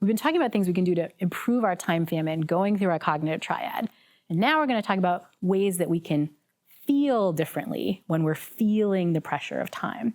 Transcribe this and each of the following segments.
We've been talking about things we can do to improve our time famine, going through our cognitive triad. And now we're going to talk about ways that we can feel differently when we're feeling the pressure of time.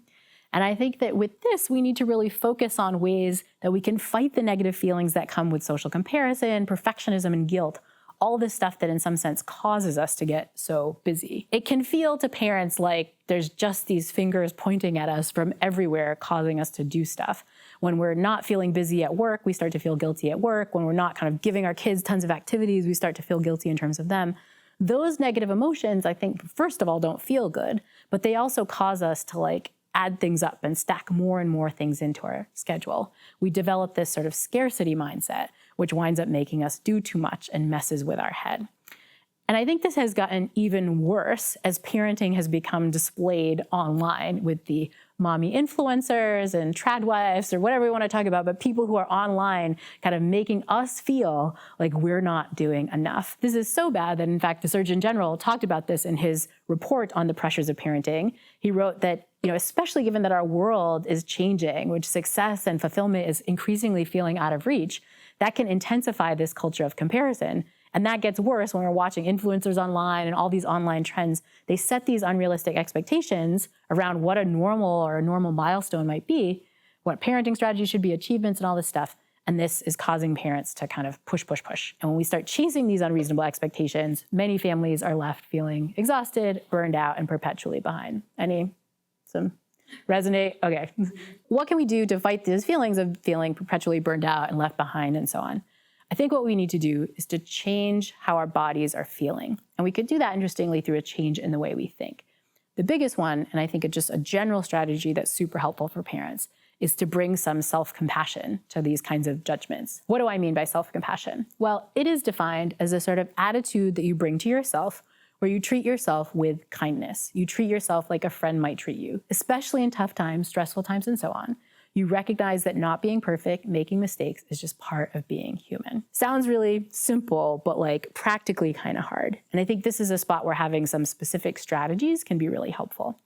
And I think that with this, we need to really focus on ways that we can fight the negative feelings that come with social comparison, perfectionism, and guilt. All this stuff that in some sense causes us to get so busy. It can feel to parents like there's just these fingers pointing at us from everywhere, causing us to do stuff. When we're not feeling busy at work, we start to feel guilty at work. When we're not kind of giving our kids tons of activities, we start to feel guilty in terms of them. Those negative emotions, I think, first of all, don't feel good, but they also cause us to add things up and stack more and more things into our schedule. We develop this sort of scarcity mindset, which winds up making us do too much and messes with our head. And I think this has gotten even worse as parenting has become displayed online with the mommy influencers and trad wives or whatever we want to talk about, but people who are online kind of making us feel like we're not doing enough. This is so bad that, in fact, the Surgeon General talked about this in his report on the pressures of parenting. He wrote that, especially given that our world is changing, which success and fulfillment is increasingly feeling out of reach, that can intensify this culture of comparison. And that gets worse when we're watching influencers online and all these online trends. They set these unrealistic expectations around what a normal milestone might be, what parenting strategies should be, achievements and all this stuff. And this is causing parents to kind of push. And when we start chasing these unreasonable expectations, many families are left feeling exhausted, burned out, and perpetually behind. Some resonate? Okay. What can we do to fight these feelings of feeling perpetually burned out and left behind and so on? I think what we need to do is to change how our bodies are feeling. And we could do that, interestingly, through a change in the way we think. The biggest one, and I think it's just a general strategy that's super helpful for parents, is to bring some self-compassion to these kinds of judgments. What do I mean by self-compassion? Well, it is defined as a sort of attitude that you bring to yourself where you treat yourself with kindness. You treat yourself like a friend might treat you, especially in tough times, stressful times, and so on. You recognize that not being perfect, making mistakes is just part of being human. Sounds really simple, but practically kind of hard. And I think this is a spot where having some specific strategies can be really helpful.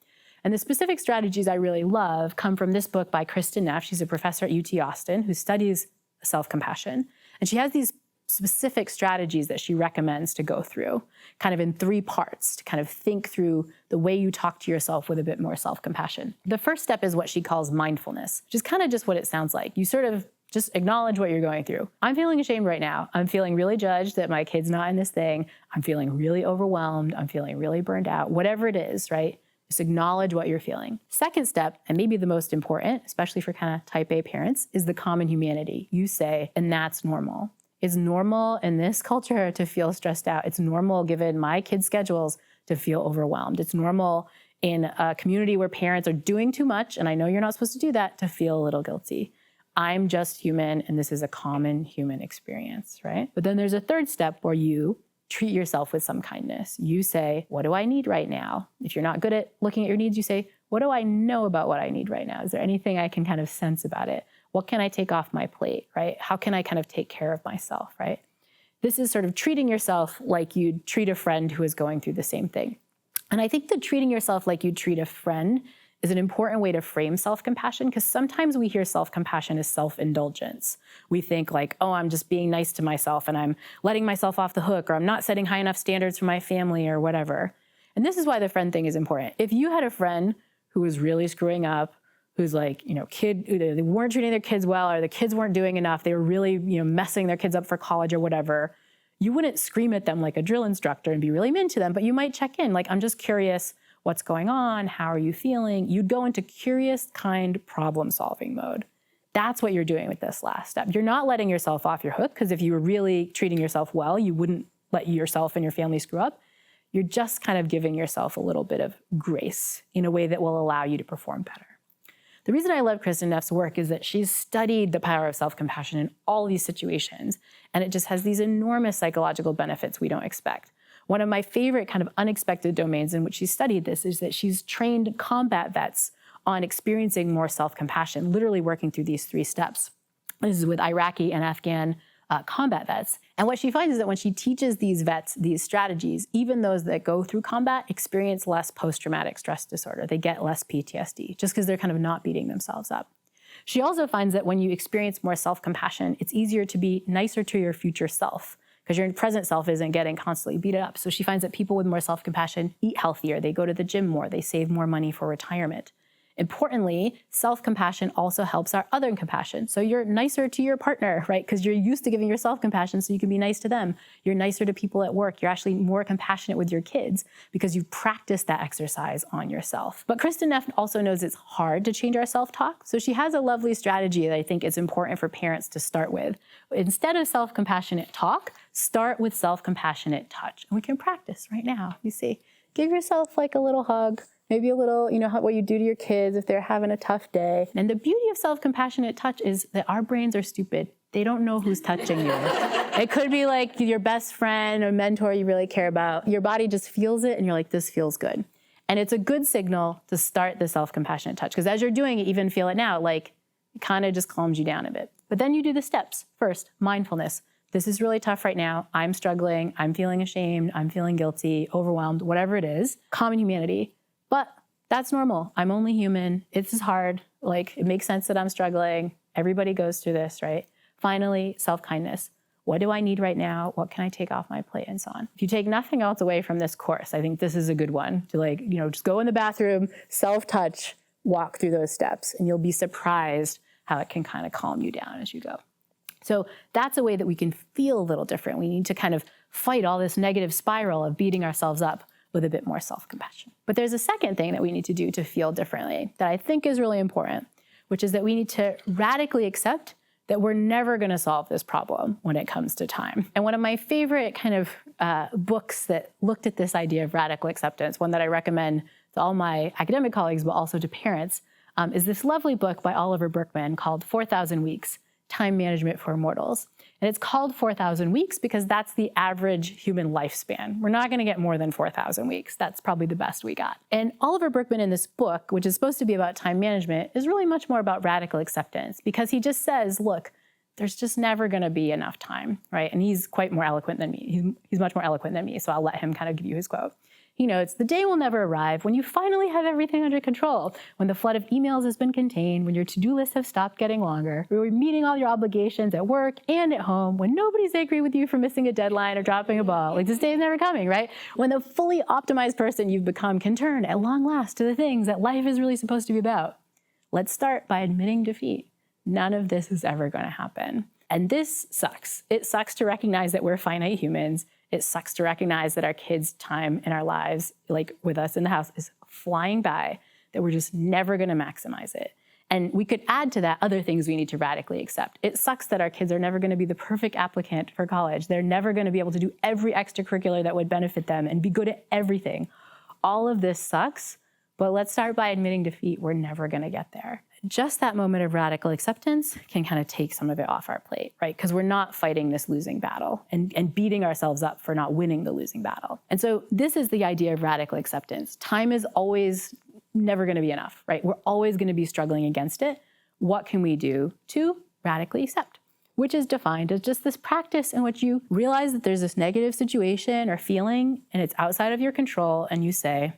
And the specific strategies I really love come from this book by Kristin Neff. She's a professor at UT Austin who studies self-compassion. And she has these specific strategies that she recommends to go through, kind of in 3 parts, to kind of think through the way you talk to yourself with a bit more self-compassion. The first step is what she calls mindfulness, which is kind of just what it sounds like. You sort of just acknowledge what you're going through. I'm feeling ashamed right now. I'm feeling really judged that my kid's not in this thing. I'm feeling really overwhelmed. I'm feeling really burned out. Whatever it is, right? Just acknowledge what you're feeling. Second step, and maybe the most important, especially for kind of type A parents, is the common humanity. You say, and that's normal. It's normal in this culture to feel stressed out. It's normal, given my kids' schedules, to feel overwhelmed. It's normal in a community where parents are doing too much, and I know you're not supposed to do that, to feel a little guilty. I'm just human, and this is a common human experience, right? But then there's a third step where you treat yourself with some kindness. You say, what do I need right now? If you're not good at looking at your needs, you say, what do I know about what I need right now? Is there anything I can kind of sense about it? What can I take off my plate, right? How can I kind of take care of myself, right? This is sort of treating yourself like you'd treat a friend who is going through the same thing. And I think that treating yourself like you'd treat a friend is an important way to frame self-compassion, because sometimes we hear self-compassion as self-indulgence. We think oh, I'm just being nice to myself and I'm letting myself off the hook, or I'm not setting high enough standards for my family or whatever. And this is why the friend thing is important. If you had a friend who was really screwing up, who's they weren't treating their kids well, or the kids weren't doing enough, they were really, messing their kids up for college or whatever, you wouldn't scream at them like a drill instructor and be really mean to them, but you might check in, I'm just curious, what's going on? How are you feeling? You'd go into curious, kind, problem-solving mode. That's what you're doing with this last step. You're not letting yourself off your hook, because if you were really treating yourself well, you wouldn't let yourself and your family screw up. You're just kind of giving yourself a little bit of grace in a way that will allow you to perform better. The reason I love Kristin Neff's work is that she's studied the power of self-compassion in all these situations, and it just has these enormous psychological benefits we don't expect. One of my favorite kind of unexpected domains in which she studied this is that she's trained combat vets on experiencing more self-compassion, literally working through these 3 steps. This is with Iraqi and Afghan combat vets. And what she finds is that when she teaches these vets these strategies, even those that go through combat experience less post-traumatic stress disorder. They get less PTSD just because they're kind of not beating themselves up. She also finds that when you experience more self-compassion, it's easier to be nicer to your future self because your present self isn't getting constantly beat up. So she finds that people with more self-compassion eat healthier, they go to the gym more, they save more money for retirement. Importantly, self-compassion also helps our other compassion. So you're nicer to your partner, right? Because you're used to giving yourself compassion so you can be nice to them. You're nicer to people at work. You're actually more compassionate with your kids because you've practiced that exercise on yourself. But Kristen Neff also knows it's hard to change our self-talk. So she has a lovely strategy that I think it's important for parents to start with. Instead of self-compassionate talk, start with self-compassionate touch. And we can practice right now. You see, give yourself like a little hug. Maybe a little, what you do to your kids if they're having a tough day. And the beauty of self-compassionate touch is that our brains are stupid. They don't know who's touching you. It could be like your best friend or mentor you really care about. Your body just feels it and you're like, this feels good. And it's a good signal to start the self-compassionate touch because as you're doing it, even feel it now, like it kind of just calms you down a bit. But then you do the steps. First, mindfulness. This is really tough right now. I'm struggling. I'm feeling ashamed. I'm feeling guilty, overwhelmed, whatever it is. Common humanity. But that's normal. I'm only human. It's hard. Like, it makes sense that I'm struggling. Everybody goes through this, right? Finally, self-kindness. What do I need right now? What can I take off my plate and so on? If you take nothing else away from this course, I think this is a good one to just go in the bathroom, self-touch, walk through those steps, and you'll be surprised how it can kind of calm you down as you go. So that's a way that we can feel a little different. We need to kind of fight all this negative spiral of beating ourselves up with a bit more self-compassion. But there's a second thing that we need to do to feel differently that I think is really important, which is that we need to radically accept that we're never going to solve this problem when it comes to time. And one of my favorite kind of books that looked at this idea of radical acceptance, one that I recommend to all my academic colleagues, but also to parents, is this lovely book by Oliver Burkeman called 4,000 Weeks, Time Management for Mortals. And it's called 4,000 weeks because that's the average human lifespan. We're not going to get more than 4,000 weeks. That's probably the best we got. And Oliver Burkeman in this book, which is supposed to be about time management, is really much more about radical acceptance because he just says, look, there's just never going to be enough time, right? And he's quite more eloquent than me. He's much more eloquent than me, so I'll let him kind of give you his quote. He notes, the day will never arrive when you finally have everything under control, when the flood of emails has been contained, when your to-do lists have stopped getting longer, when you're meeting all your obligations at work and at home, when nobody's angry with you for missing a deadline or dropping a ball. Like, this day is never coming, right? When the fully optimized person you've become can turn at long last to the things that life is really supposed to be about. Let's start by admitting defeat. None of this is ever going to happen. And this sucks. It sucks to recognize that we're finite humans. It sucks to recognize that our kids' time in our lives, like with us in the house, is flying by, that we're just never going to maximize it. And we could add to that other things we need to radically accept. It sucks that our kids are never going to be the perfect applicant for college. They're never going to be able to do every extracurricular that would benefit them and be good at everything. All of this sucks, but let's start by admitting defeat. We're never going to get there. Just that moment of radical acceptance can kind of take some of it off our plate, right? Because we're not fighting this losing battle and beating ourselves up for not winning the losing battle. And so this is the idea of radical acceptance. Time is always never going to be enough, right? We're always going to be struggling against it. What can we do to radically accept? Which is defined as just this practice in which you realize that there's this negative situation or feeling and it's outside of your control, and you say,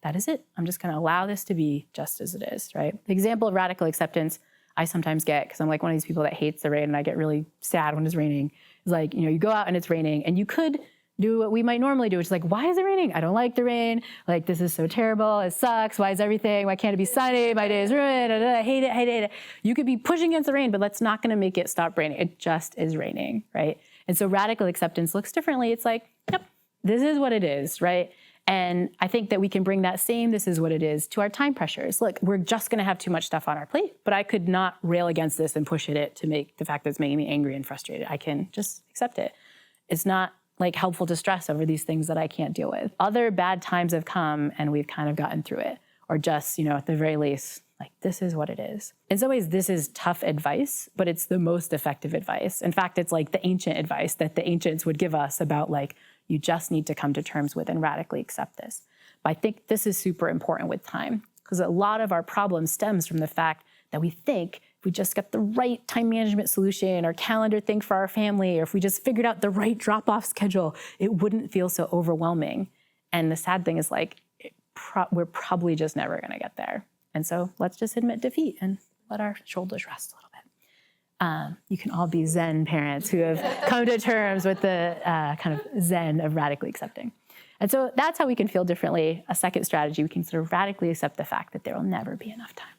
that is it. I'm just going to allow this to be just as it is, right? The example of radical acceptance I sometimes get, because I'm like one of these people that hates the rain and I get really sad when it's raining, is like, you go out and it's raining and you could do what we might normally do, which is like, why is it raining? I don't like the rain. Like, this is so terrible. It sucks. Why is everything? Why can't it be sunny? My day is ruined. I hate it. You could be pushing against the rain, but that's not going to make it stop raining. It just is raining, right? And so radical acceptance looks differently. It's like, yep, this is what it is, right? And I think that we can bring that same this is what it is to our time pressures. Look, we're just going to have too much stuff on our plate, but I could not rail against this and push it to make the fact that it's making me angry and frustrated. I can just accept it. It's not like helpful to stress over these things that I can't deal with. Other bad times have come and we've kind of gotten through it, or just, at the very least, like, this is what it is. In some ways, this is tough advice, but it's the most effective advice. In fact, it's like the ancient advice that the ancients would give us about, like, you just need to come to terms with and radically accept this. But I think this is super important with time, because a lot of our problem stems from the fact that we think if we just get the right time management solution or calendar thing for our family, or if we just figured out the right drop-off schedule, it wouldn't feel so overwhelming. And the sad thing is, like, we're probably just never going to get there. And so let's just admit defeat and let our shoulders rest a little bit. You can all be Zen parents who have come to terms with the kind of Zen of radically accepting. And so that's how we can feel differently. A second strategy, we can sort of radically accept the fact that there will never be enough time.